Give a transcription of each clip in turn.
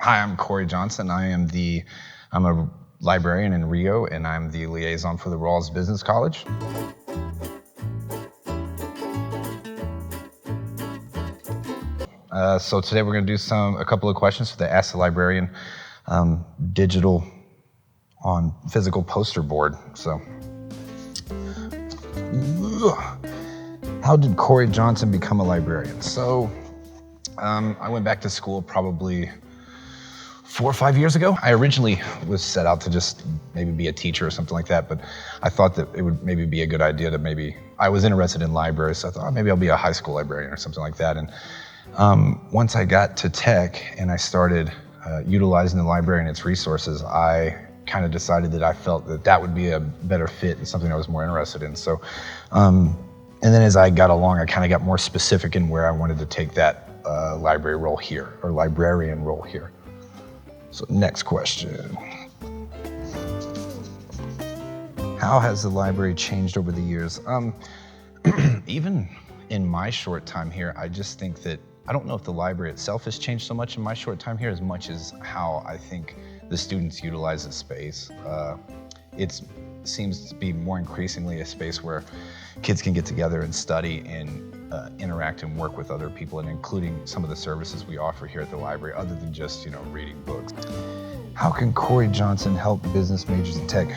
Hi, I'm Corey Johnson. I'm a librarian in Rio, and I'm the liaison for the Rawls Business College. So today we're going to do a couple of questions for the Ask the Librarian digital on physical poster board. So, how did Corey Johnson become a librarian? So, I went back to school probably 4 or 5 years ago. I originally was set out to just maybe be a teacher or something like that, but I thought that it would maybe be a good idea to I was interested in libraries, so I thought maybe I'll be a high school librarian or something like that. And once I got to tech and I started utilizing the library and its resources, I kind of decided that I felt that would be a better fit and something I was more interested in. So, and then as I got along, I kind of got more specific in where I wanted to take that library role here, or librarian role here. So next question. How has the library changed over the years? Even in my short time here, I just think that, I don't know if the library itself has changed so much in my short time here as much as how I think the students utilize the space. It seems to be more increasingly a space where kids can get together and study and interact and work with other people, and including some of the services we offer here at the library, other than just reading books. How can Corey Johnson help business majors in tech?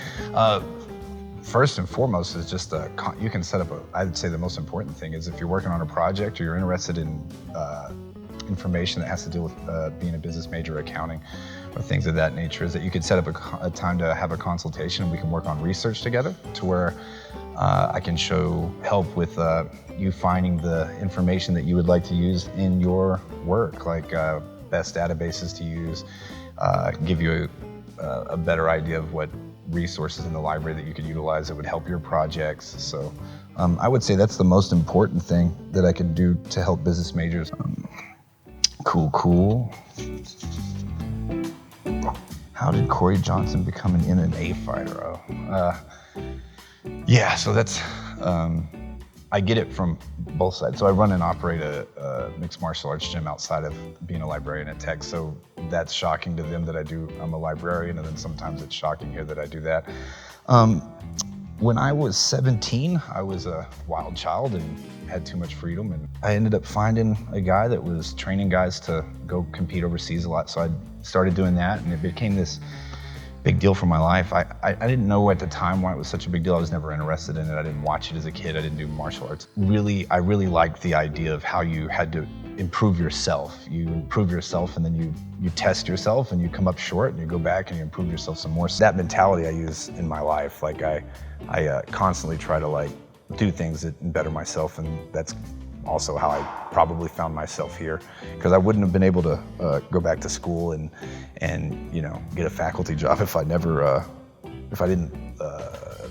First and foremost is just you can set up I'd say the most important thing is if you're working on a project or you're interested in information that has to deal with being a business major, accounting, or things of that nature, is that you could set up a time to have a consultation and we can work on research together to where I can help with you finding the information that you would like to use in your work, like best databases to use, give you a better idea of what resources in the library that you could utilize that would help your projects. So I would say that's the most important thing that I could do to help business majors. Cool. How did Corey Johnson become an MMA fighter? Yeah, so that's, I get it from both sides. So I run and operate a mixed martial arts gym outside of being a librarian at Tech. So that's shocking to them that I'm a librarian, and then sometimes it's shocking here that I do that. When I was 17, I was a wild child and had too much freedom, and I ended up finding a guy that was training guys to go compete overseas a lot. So I started doing that, and it became this big deal for my life. I didn't know at the time why it was such a big deal. I was never interested in it. I didn't watch it as a kid. I didn't do martial arts. I really liked the idea of how you had to improve yourself. You improve yourself, and then you test yourself, and you come up short, and you go back and you improve yourself some more. So that mentality I use in my life. Like I constantly try to do things that better myself, and that's also how I probably found myself here, because I wouldn't have been able to go back to school and get a faculty job if I didn't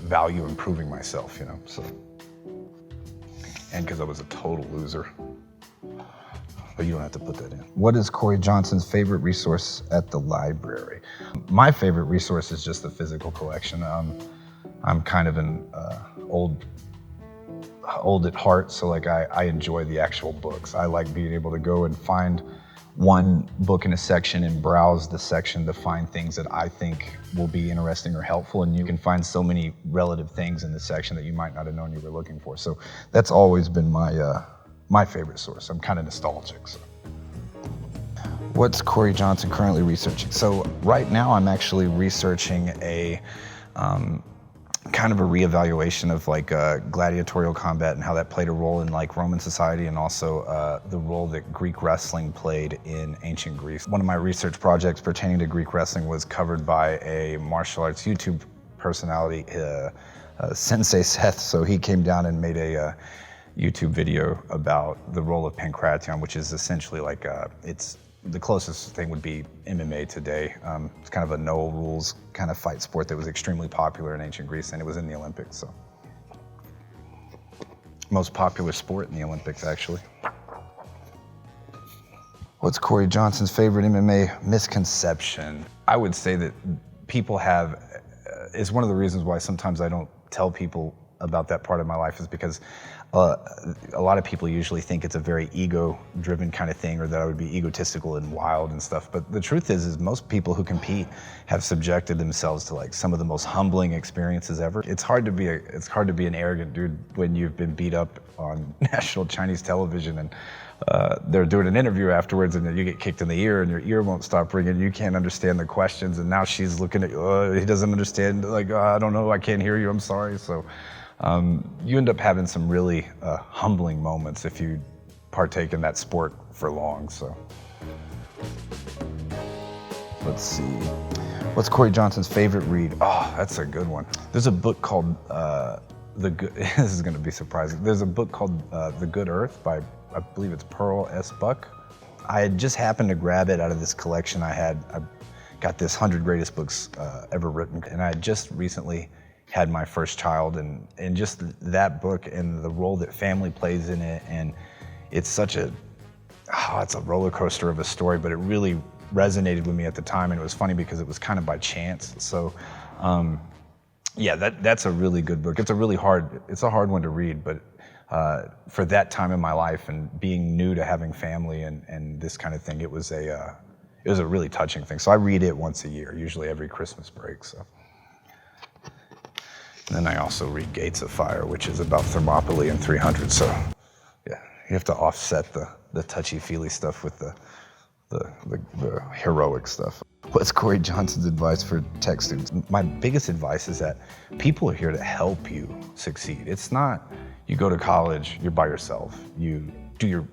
value improving myself, so, and because I was a total loser. But you don't have to put that in. What is Corey Johnson's favorite resource at the library? My favorite resource is just the physical collection. I'm kind of an old at heart, so I enjoy the actual books. I like being able to go and find one book in a section and browse the section to find things that I think will be interesting or helpful, and you can find so many relative things in the section that you might not have known you were looking for. So that's always been my favorite source. I'm kind of nostalgic. So. What's Corey Johnson currently researching? So right now I'm actually researching a kind of a reevaluation of gladiatorial combat and how that played a role in Roman society, and also the role that Greek wrestling played in ancient Greece. One of my research projects pertaining to Greek wrestling was covered by a martial arts YouTube personality, Sensei Seth. So he came down and made a YouTube video about the role of pankration, which is essentially it's the closest thing would be MMA today. It's kind of a no rules kind of fight sport that was extremely popular in ancient Greece, and it was in the Olympics. So, most popular sport in the Olympics, actually. What's Corey Johnson's favorite MMA misconception? I would say that people is one of the reasons why sometimes I don't tell people about that part of my life, is because A lot of people usually think it's a very ego-driven kind of thing, or that I would be egotistical and wild and stuff. But the truth is most people who compete have subjected themselves to like some of the most humbling experiences ever. It's hard to be an arrogant dude when you've been beat up on national Chinese television, and they're doing an interview afterwards, and then you get kicked in the ear, and your ear won't stop ringing. You can't understand the questions, and now she's looking at you. He doesn't understand. Like, I don't know. I can't hear you. I'm sorry. So. You end up having some really humbling moments if you partake in that sport for long. So, let's see. What's Corey Johnson's favorite read? Oh, that's a good one. There's a book called The Good. This is going to be surprising. There's a book called The Good Earth by, I believe it's Pearl S. Buck. I had just happened to grab it out of this collection I had. I got this 100 greatest books ever written, and I had just recently had my first child, and just that book and the role that family plays in it, and it's such a, it's a roller coaster of a story, but it really resonated with me at the time, and it was funny because it was kind of by chance. So, yeah, that's a really good book. It's a hard one to read, but for that time in my life and being new to having family and this kind of thing, it was a really touching thing. So I read it once a year, usually every Christmas break. So. Then I also read Gates of Fire, which is about Thermopylae and 300. So, yeah, you have to offset the touchy-feely stuff with the heroic stuff. What's Corey Johnson's advice for tech students? My biggest advice is that people are here to help you succeed. It's not you go to college, you're by yourself, you do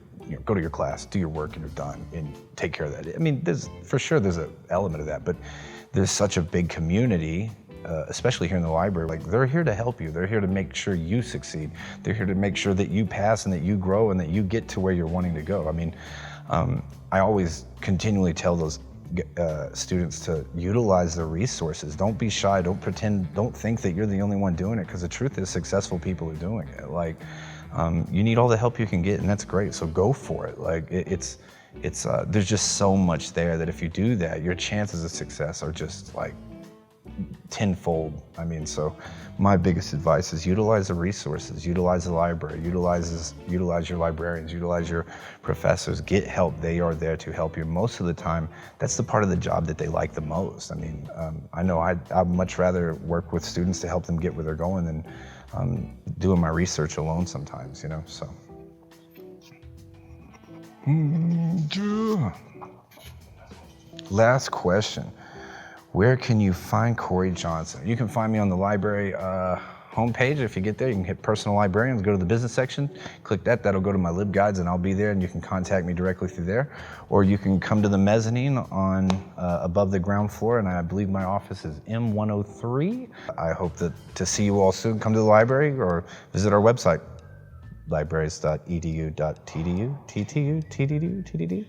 go to your class, do your work, and you're done, and take care of that. I mean, there's an element of that, but there's such a big community. Especially here in the library, like they're here to help you. They're here to make sure you succeed. They're here to make sure that you pass and that you grow and that you get to where you're wanting to go. I mean, I always continually tell those students to utilize their resources. Don't be shy. Don't pretend. Don't think that you're the only one doing it, because the truth is successful people are doing it. Like, you need all the help you can get, and that's great. So go for it. Like it's there's just so much there that if you do that, your chances of success are just like tenfold. I mean, so my biggest advice is utilize the resources, utilize the library, utilize your librarians, utilize your professors, get help. They are there to help you. Most of the time, that's the part of the job that they like the most. I mean, I know I'd much rather work with students to help them get where they're going than doing my research alone sometimes, you know, so. Last question. Where can you find Corey Johnson? You can find me on the library homepage. If you get there, you can hit Personal Librarian, go to the business section, click that. That'll go to my LibGuides, and I'll be there, and you can contact me directly through there. Or you can come to the mezzanine on above the ground floor, and I believe my office is M103. I hope to see you all soon. Come to the library or visit our website, libraries.edu.tdu, TTU, TDD, TDD.